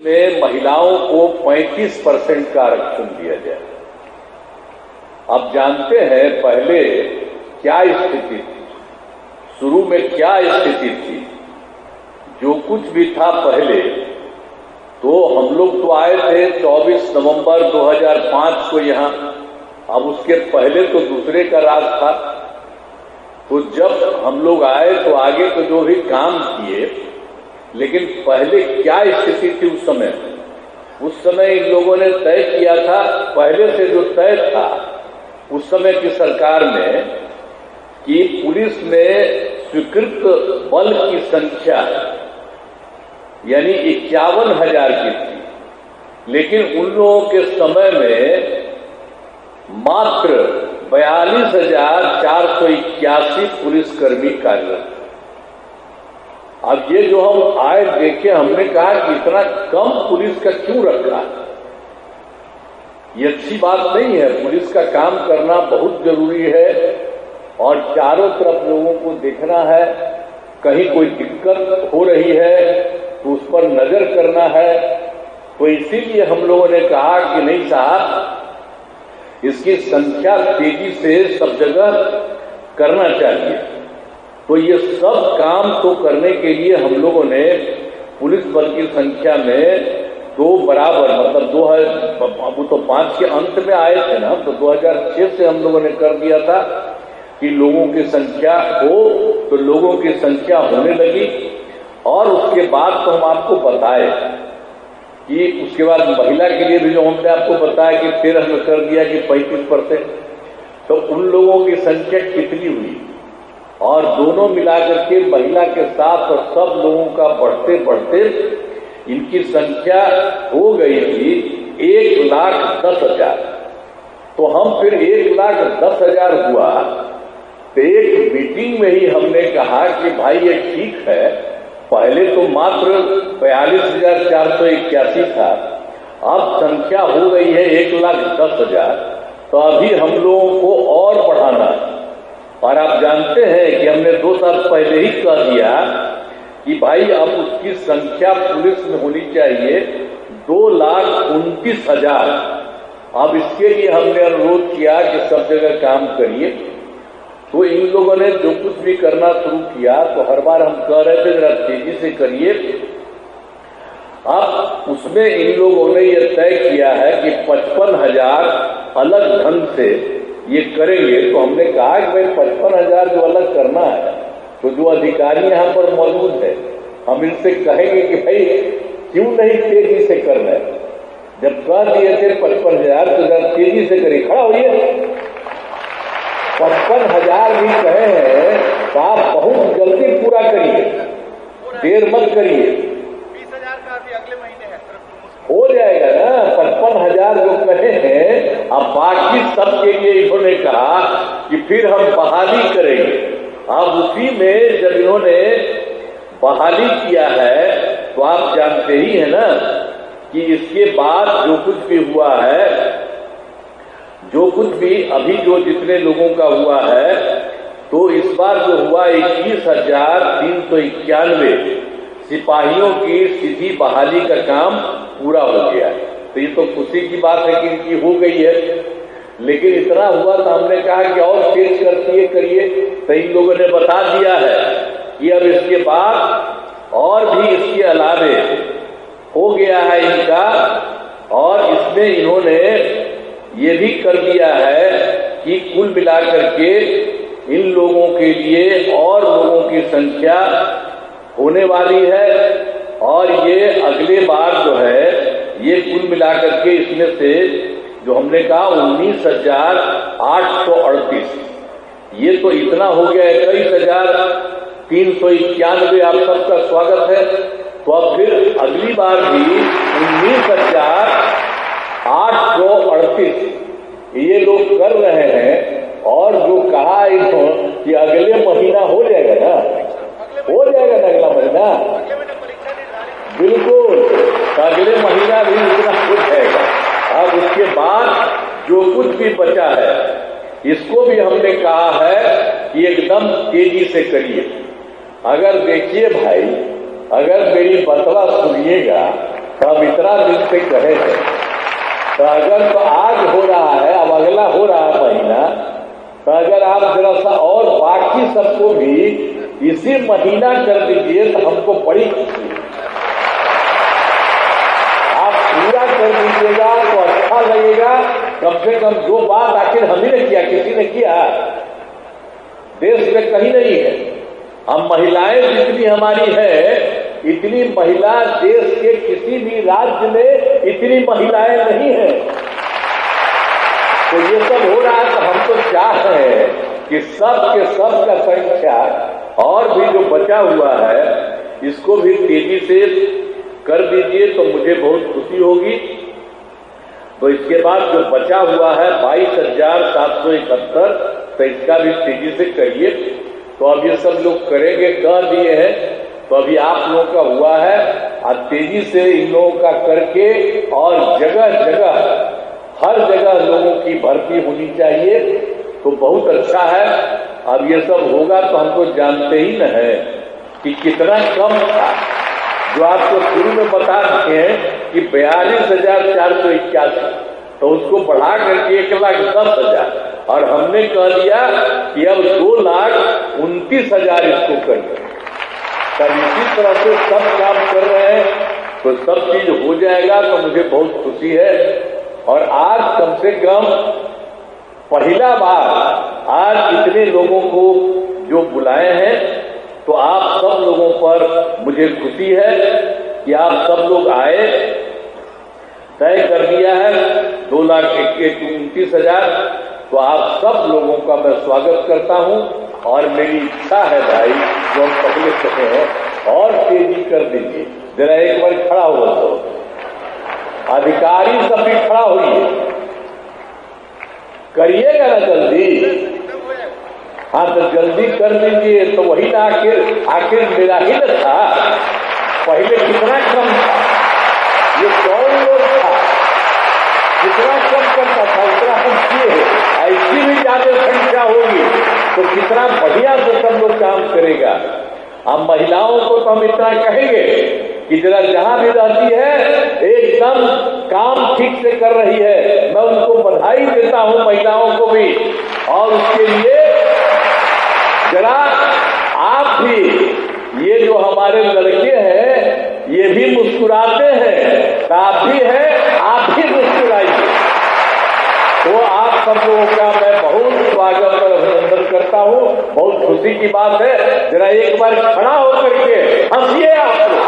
में महिलाओं को 35% का आरक्षण दिया जाए। आप जानते हैं पहले क्या स्थिति थी, शुरू में क्या स्थिति थी। जो कुछ भी था पहले, तो हम लोग तो आए थे 24 नवंबर 2005 को यहाँ। अब उसके पहले तो दूसरे का राज था। तो जब हम लोग आए तो आगे तो जो भी काम किए, लेकिन पहले क्या स्थिति थी उस समय इन लोगों ने तय किया था, पहले से जो तय था उस समय की सरकार में, कि पुलिस में स्वीकृत बल की संख्या यानी 51,000 की थी, लेकिन उन लोगों के समय में मात्र 42,481 पुलिसकर्मी कार्यरत थे। अब ये जो हम आए देखे, हमने कहा कि इतना कम पुलिस का क्यों रखा। ये अच्छी बात नहीं है। पुलिस का काम करना बहुत जरूरी है और चारों तरफ लोगों को देखना है। कहीं कोई दिक्कत हो रही है तो उस पर नजर करना है। तो इसीलिए हम लोगों ने कहा कि नहीं साहब, इसकी संख्या तेजी से सब जगह करना चाहिए। तो ये सब काम तो करने के लिए हम लोगों ने पुलिस बल की संख्या में दो बराबर, मतलब वो तो 5 के अंत में आए थे ना, तो 2006 से हम लोगों ने कर दिया था कि लोगों की संख्या हो, तो लोगों की संख्या होने लगी। और उसके बाद तो हम आपको बताए कि उसके बाद महिला के लिए भी जो हमने आपको बताया कि फिर हमने कर दिया कि 35%। तो उन लोगों की संख्या कितनी हुई, और दोनों मिलाकर के महिला के साथ और सब लोगों का बढ़ते बढ़ते इनकी संख्या हो गई थी 1,10,000। तो हम फिर 1,10,000 हुआ। तो एक मीटिंग में ही हमने कहा कि भाई ये ठीक है, पहले तो मात्र 42,481 था, अब संख्या हो गई है 1,10,000। तो अभी हम लोगों को और बढ़ाना है। और आप जानते हैं कि हमने 2 साल पहले ही कह दिया कि भाई अब उसकी संख्या पुलिस में होनी चाहिए 2,29,000। अब इसके लिए हमने अनुरोध किया कि सब जगह काम करिए। तो इन लोगों ने जो कुछ भी करना शुरू किया, तो हर बार हम कह रहे थे जरा तेजी से करिए। अब उसमें इन लोगों ने यह तय किया है कि 55,000 अलग ढंग से ये करेंगे। तो हमने कहा कि भाई 55,000 जो अलग करना है, तो जो अधिकारी यहाँ पर मौजूद है, हम इनसे कहेंगे कि भाई क्यों नहीं तेजी से कर रहे। जब कह दिए थे 55,000, तो जरा तेजी से करिए। खड़ा होइए। 55,000 भी कहे हैं तो आप बहुत जल्दी पूरा करिए, देर मत करिए। 20,000 का अभी अगले महीने है, हो जाएगा ना। 55,000 जो कहे हैं, अब बाकी सब के लिए इन्होंने कहा कि फिर हम बहाली करेंगे। अब उसी में जब इन्होंने बहाली किया है, तो आप जानते ही है ना कि इसके बाद जो कुछ भी हुआ है, जो कुछ भी अभी जो जितने लोगों का हुआ है, तो इस बार जो हुआ 21,391 सिपाहियों की सीधी बहाली का काम पूरा हो गया है। तो ये तो खुशी की बात है कि इनकी हो गई है। लेकिन इतना हुआ तो हमने कहा कि और तेज करती करिए। तो इन लोगों ने बता दिया है कि अब इसके बाद और भी इसके अलावे हो गया है इनका। और इसमें इन्होंने ये भी कर दिया है कि कुल मिलाकर के इन लोगों के लिए और लोगों की संख्या होने वाली है। और ये अगले बार जो है, ये कुल मिलाकर के इसमें से जो हमने कहा 19,838, ये तो इतना हो गया 21,391। आप सबका स्वागत है। तो अब फिर अगली बार भी 19,838 ये लोग कर रहे हैं। और जो कहा इन्होंने कि अगले महीना हो जाएगा ना, हो जाएगा ना अगला महीना, बिल्कुल। तो अगले महीना भी इतना हो जाएगा। अब उसके बाद जो कुछ भी बचा है, इसको भी हमने कहा है कि एकदम तेजी से करिए। अगर देखिए भाई, अगर मेरी बतवा सुनिएगा तो हम इतना दिन से कहे थे, तो अगर तो आज हो रहा है, अब अगला हो रहा है महीना, तो अगर आप जरा सा और बाकी सबको भी इसी महीना कर दीजिए तो हमको बड़ी खुशी है। आप पूरा कर दीजिएगा तो अच्छा लगेगा। कम से कम जो बात आखिर हम ही ने किया, किसी ने किया, देश में कहीं नहीं है। हम महिलाएं जितनी हमारी है, इतनी महिला देश के किसी भी राज्य में इतनी महिलाएं नहीं है। तो ये सब हो रहा है, तो हम तो चाह रहे हैं कि सब के सब का संख्या और भी जो बचा हुआ है इसको भी तेजी से कर दीजिए तो मुझे बहुत खुशी होगी। तो इसके बाद जो बचा हुआ है 22,771, तो इसका भी तेजी से करिए। तो अब ये सब लोग करेंगे, कह दिए हैं, तो अभी आप लोगों का हुआ है, और तेजी से इन लोगों का करके और जगह जगह हर जगह लोगों की भर्ती होनी चाहिए, तो बहुत अच्छा है। अब ये सब होगा तो हमको जानते ही न है कि कितना कम था। जो आपको शुरू में बता रहे हैं कि 42,481, तो उसको बढ़ा करके 1,10,000, और हमने कह दिया कि अब 2,29,000 इसको कर दें। तब इसी तरह से सब काम कर रहे हैं, तो सब चीज हो जाएगा, तो मुझे बहुत खुशी है। और आज कम से कम पहला बार आज इतने लोगों को जो बुलाए हैं, तो आप सब लोगों पर मुझे खुशी है कि आप सब लोग आए। तय कर दिया है 2,29,000, तो आप सब लोगों का मैं स्वागत करता हूं। और मेरी इच्छा है भाई, जो हम पहले कहे हैं, और तेजी कर दीजिए। जरा एक बार खड़ा हो तो अधिकारी सब भी खड़ा होइए, करिएगा ना जल्दी। हाँ, तो जल्दी कर दीजिए। तो वही ना, आखिर मेरा ही न था, पहले कितना कम था, ये कौन लोग था, कितना कम करता था उतना हम किए। ऐसी भी ज्यादा संख्या होगी तो कितना बढ़िया से सब लोग काम करेगा। अब महिलाओं को तो हम इतना कहेंगे कि जरा जहां भी रहती है एकदम काम ठीक से कर रही है, मैं उनको बधाई देता हूं, महिलाओं को भी। और उसके लिए जरा आप भी, ये जो हमारे लड़के हैं ये भी मुस्कुराते हैं, तो आप भी हैं, आप भी मुस्कुराइए। तो आप सब लोगों का मैं बहुत स्वागत और अभिनंदन करता हूं। बहुत खुशी की बात है। जरा एक बार खड़ा होकर के हंसिए आप लोग।